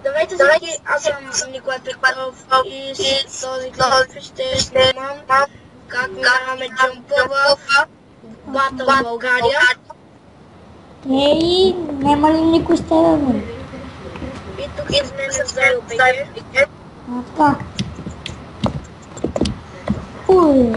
Здравейте всички, аз съм Николай Петров и с този клип ще снимам как минаваме джампа в Батъл България. Ей, няма ли никой с тебе, бе? И тук с мен е Зайо БГ. Така. Уй.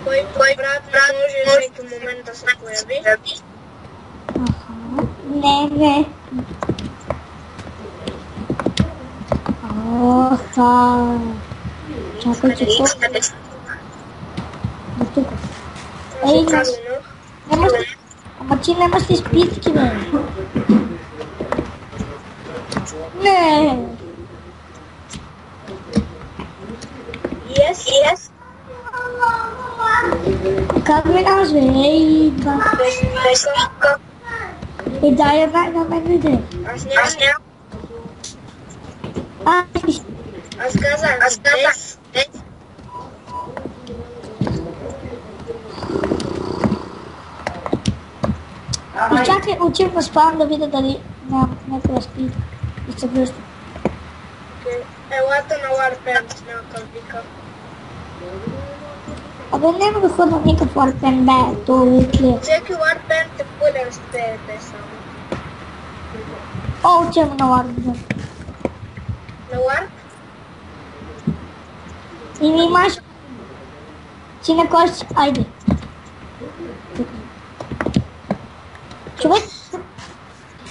Който брат не може всеки момент да се появи. Аха. Не. Аха. Чакай, че до тук. Ей, нямаш ли... Ама ти нямаш ли спитки, бе? Не. Yes. Как минаваш, бе? Ей, това. Дай я на мен, иде. Аз нямам. Аз казах, дес. Изчакай, отивам да спавам да видя дали няма някой спи и се връща. Елата на Warpaint, някакъв вика. Абе, няма да ходя никакъв Warpaint, бе, то ли. Всеки Warpaint е пълен с ПВП само. О, отивам на Warpaint. На Warp? И ми имаш... Си на кой си... Айде. Човек...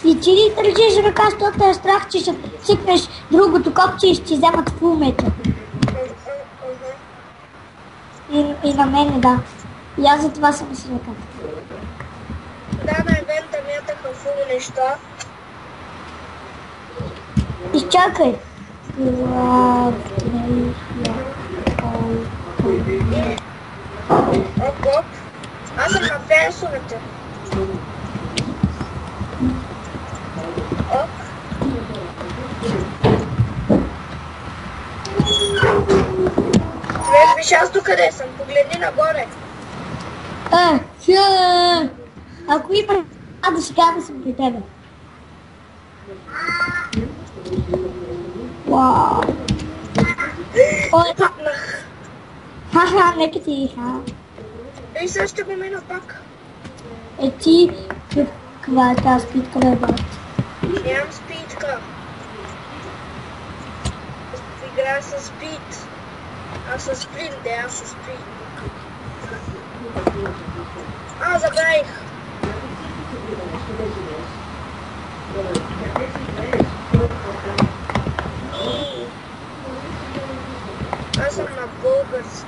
И ти ли държиш ръка, защото е страх, че ще цикнеш другото копче и ще ти вземат фулмета. И на мене, да. И аз за това съм с ръката. Да, на евента мятаха фул неща. Изчакай. Оп. Аз съм на фенсовете. Оп. Човек, виж аз докъде съм. Погледни нагоре. Ако има да си кажа, съм при тебе. Вау. Ой, Паднах. ха, нека ти, ха. Ей, сега ще го мина пак. Е ти, каква е тази спитка, бе, брат? Нямам спитка. Играя с спит. Аз с спринт, аз с спринт. Забравих. Аз съм на български.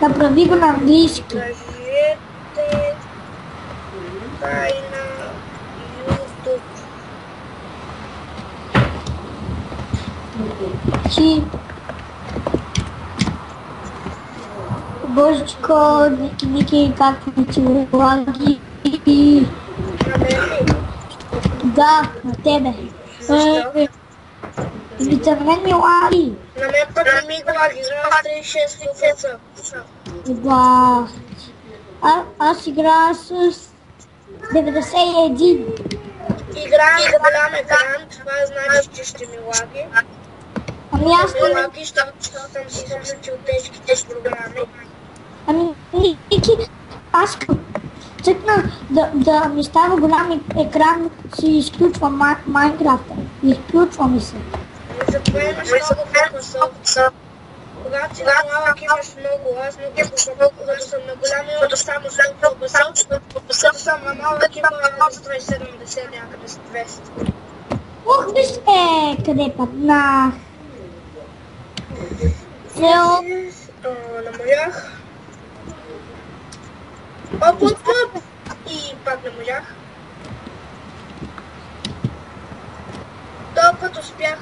Направи го на английски. Кажете тайна YouTube. Ти... Божечко, Ники, как ми ти лаги? На мен ли? Да, на тебе. Защо? На мен ми лаги. На мен пък не ми глади, играя с 36 фуфеца. Да. Аз играя с 91. Играя на голям екран, това значи, че ще ми лаги. Ами аз Не лаги, защото съм си изключил тежките програми. Ами, Ники, аз цъкна да ми става голям екран, си изключвам Майнкрафта. Изключва ми се. Затова имаш много фокусов. Когато си на малък имаш много, аз много фокусов, когато съм на голям имам само фокусов, като съм на малък имам 170 някъде с 200. Ух, виж, къде паднах? Намалях. Оп! И пак намалях. Този път успях.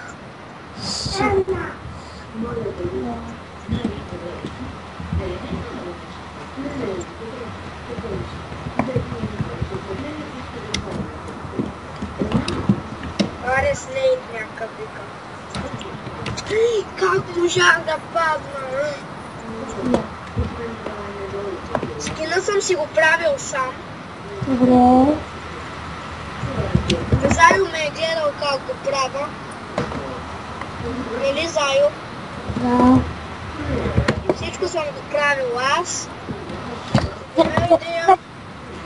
Аре, Снейк някакъв вика. Как можах да падна? Скина съм си го правил сам. Добре. Заю ме е гледал как го правя. Нали, Заю? Да. Всичко съм го правил аз.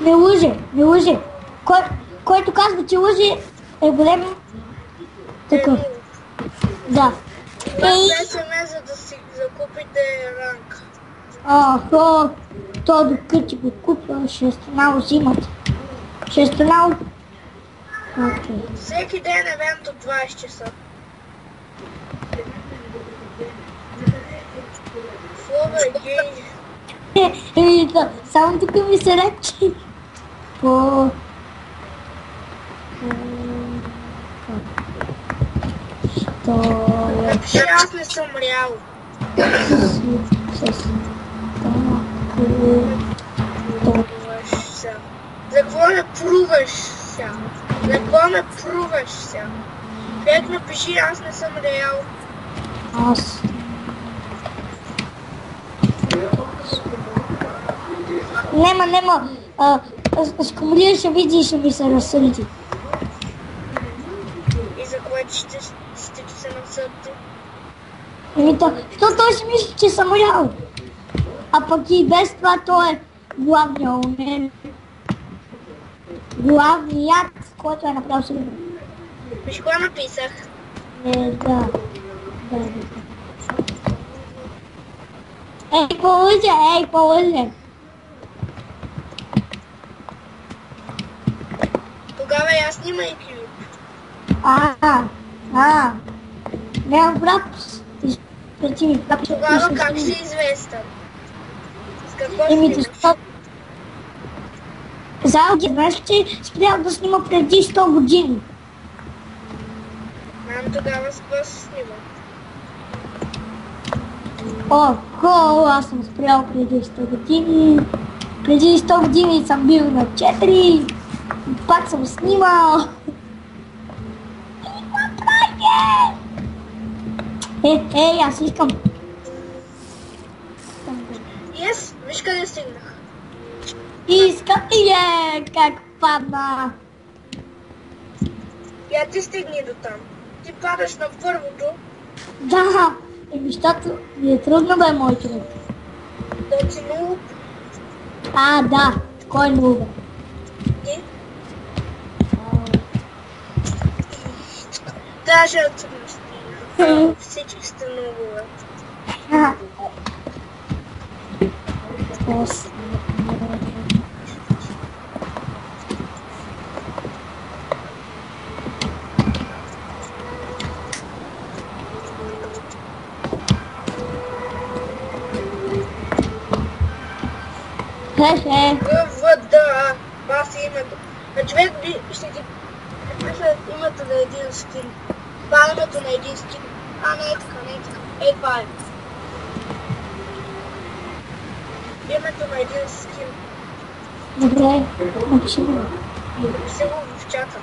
Не лъже, не лъже. Който казва, че лъже, е голем такъв. Да. СМС, за да си закупите ранг. То докато го купа, ще станало взимат. Ще станало... Окей. Всеки ден евент от 20 часа. Слово е гей. Само тук ми се речи. Напиши, аз не съм реал. За какво ме пруваш сега? За какво ме пруваш сега? Бек напиши, аз не съм реал. Аз. Нема. Скумрия ще види и ще ми се разсърди. И за което ще ти се насърди? Той си мисли, че съм реал. А пък и без това той е главният умен. Главният, който е направил себе. Виж какво написах? Да. Ей, по-лъже. Тогава я снимай клип. Нямам прав. Тогава как си известен? С какво снимаш? Залги, знаеш, че спрял да снима преди 100 години. Тогава с какво се снима? Аз съм спрял преди 100 години. Преди 100 години съм бил на 4. Пак съм снимал. Аз искам. Yes, виж къде стигнах. Искам как падна. Я ти стигни до там. Ти падаш на първото. Да, защото ми е трудно бе, мой човек. Да си нуб. Да, кой нуб? Ти? Даже от съвместина. Всички сте нубове. ГВД. Това си името. Човек ще ти пише името на един скин. Това е името на един скин. Не е така. Това е. Името на един скин. Добре, напиши го. Напиши го в чата.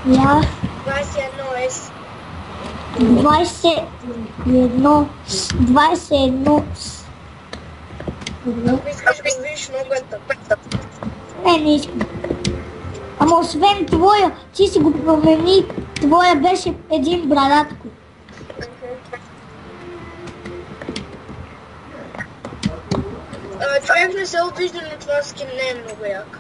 21S. 21. Ако искаш го видиш, много е тъп. Не искам. Ама освен твоя, ти си го промени, твоя беше един брадатко. Човек не се обижда, но това скин не е много як.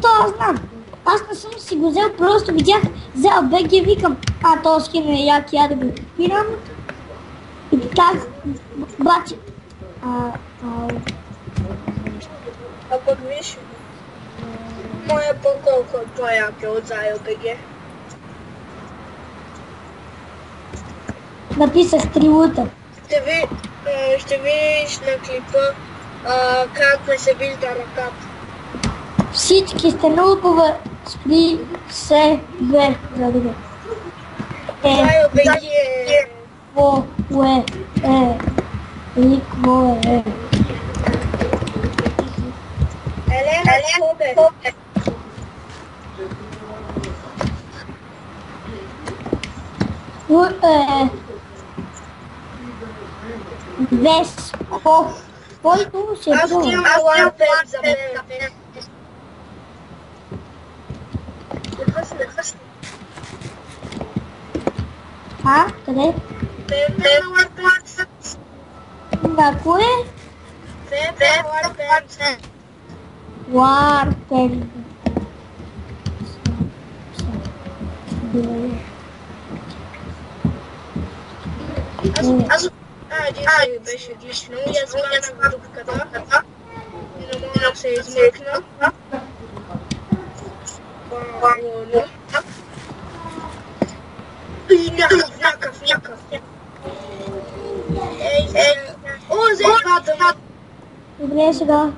То аз знам. Аз не съм си го взел, просто видях, взел БГ и викам, този скин е як, я да го купирам. И така, бачи. Пък виж, моя по-колко е по-як е от Заю БГ. Написах 3 лута. Ще видиш на клипа как ме се вижда ръката. Всички сте нупове, спри се бе, задобе. Заю БГ е... Ликво е. Елена Скобе. Веско, който се Аз имам лапен за мен. А? Къде? Пепе на Warpaint. На кое? Пепе на Warpaint. Warpaint. Дядя беше отлично. И аз хванах дупката. И не мога да се измъкна. Бавно. И някакъв. О, заебата. Добре, сега.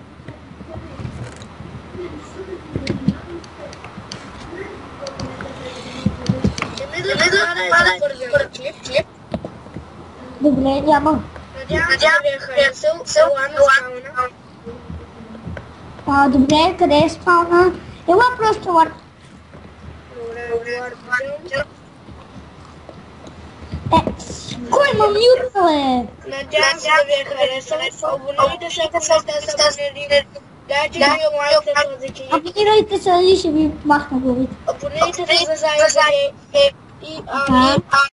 Не да хвана за първия клип. Добре, няма. Надявам се да ви е харесал. Ела на спауна. Добре, къде е спауна? Ела просто Warpaint. Добре, Warpaint. Кой ма мютнал Надявам се да ви е харесал. Абонирайте се, ако не сте се абонирали. Дайте ми лайк за този клип. Абонирайте се, нали ще ви махна главите. Абонирайте се за заедно. И